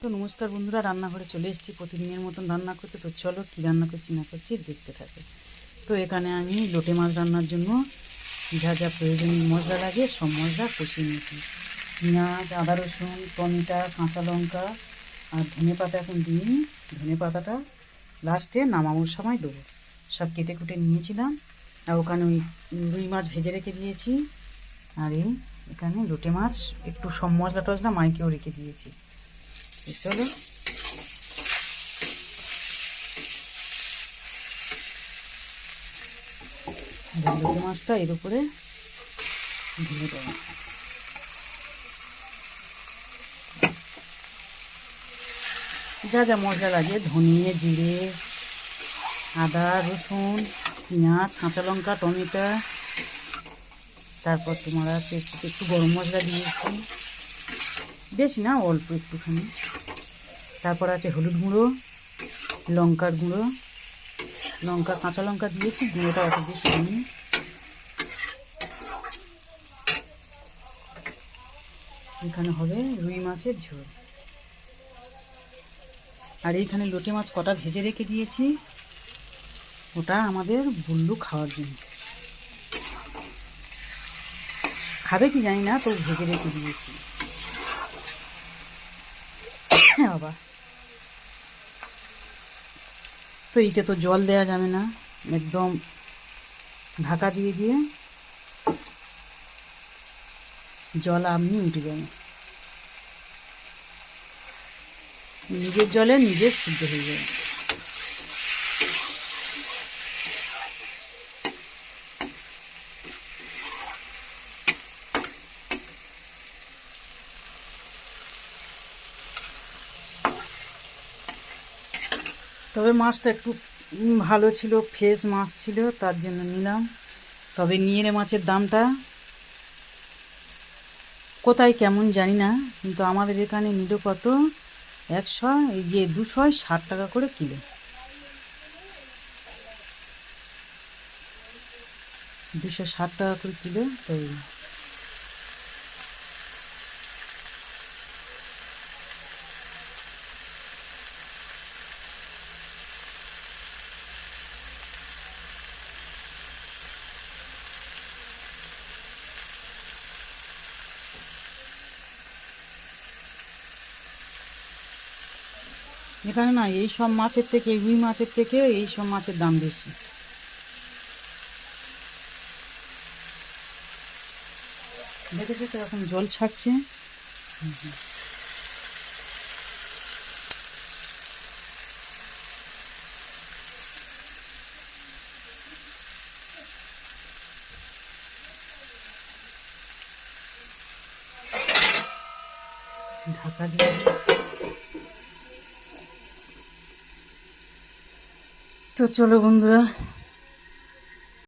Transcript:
তো নমস্কার বন্ধুরা, রান্নাঘরে চলে এসেছি প্রতিদিনের মতন রান্না করতে। তো চলো কী রান্না করছি না করছি দেখতে থাকে। তো এখানে আমি লোটে মাছ রান্নার জন্য যা যা প্রয়োজনীয় মশলা লাগে সব মশলা কষিয়ে নিয়েছি। পেঁয়াজ, আদা রসুন, টমেটো, কাঁচা লঙ্কা আর ধনে পাতা এখন দিইনি, ধনে পাতাটা লাস্টে নামানোর সময় দেবো। সব কেটে কুটে নিয়েছিলাম। আর ওখানে ওই রুই মাছ ভেজে রেখে দিয়েছি। আর এখানে লোটে মাছ একটু সব মশলা টশলা মাইকেও রেখে দিয়েছি। চলো লোটে মাছটা এর উপরে ঢেলে দেবো। যা যা মশলা লাগে ধনিয়া, জিরে, আদা রসুন, পেঁয়াজ, কাঁচা লঙ্কা, টমেটো, তারপর তোমার আছে একটু গরম মশলা দিয়েছি, বেশি না অল্প একটুখানি। তারপর আছে হলুদ গুঁড়ো, লঙ্কার গুঁড়ো, কাঁচা লঙ্কা দিয়েছি, গুঁড়োটা অত বেশি দিই। এখানে হবে রুই মাছের ঝোল। আর এইখানে লোটে মাছ কটা ভেজে রেখে দিয়েছি, ওটা আমাদের বুল্লু খাওয়ার জন্য। খাবে কি জানি না, তো ভেজে রেখে দিয়েছি। বাবা, তো এইটা তো জল দেওয়া যাবে না, একদম ঢাকা দিয়ে দিয়ে জল আপনি উঠে যাবে, নিজের জলে নিজের সিদ্ধ হয়ে যাবে। তবে মাছটা একটু ভালো ছিল, ফ্রেশ মাছ ছিল, তার জন্য নিলাম। তবে নিয়েরে মাছের দামটা কোথায় কেমন জানি না, কিন্তু আমাদের এখানে নিল কত, 260 টাকা করে কিলো। 260 টাকা করে কিলো। তো এখানে না এই সব মাছের থেকে, রুই মাছের থেকে এই সব মাছের দাম বেশি। দেখেছো তো এখন জল ছাড়ছে। ঢাকা দিয়ে তো চলো বন্ধুরা,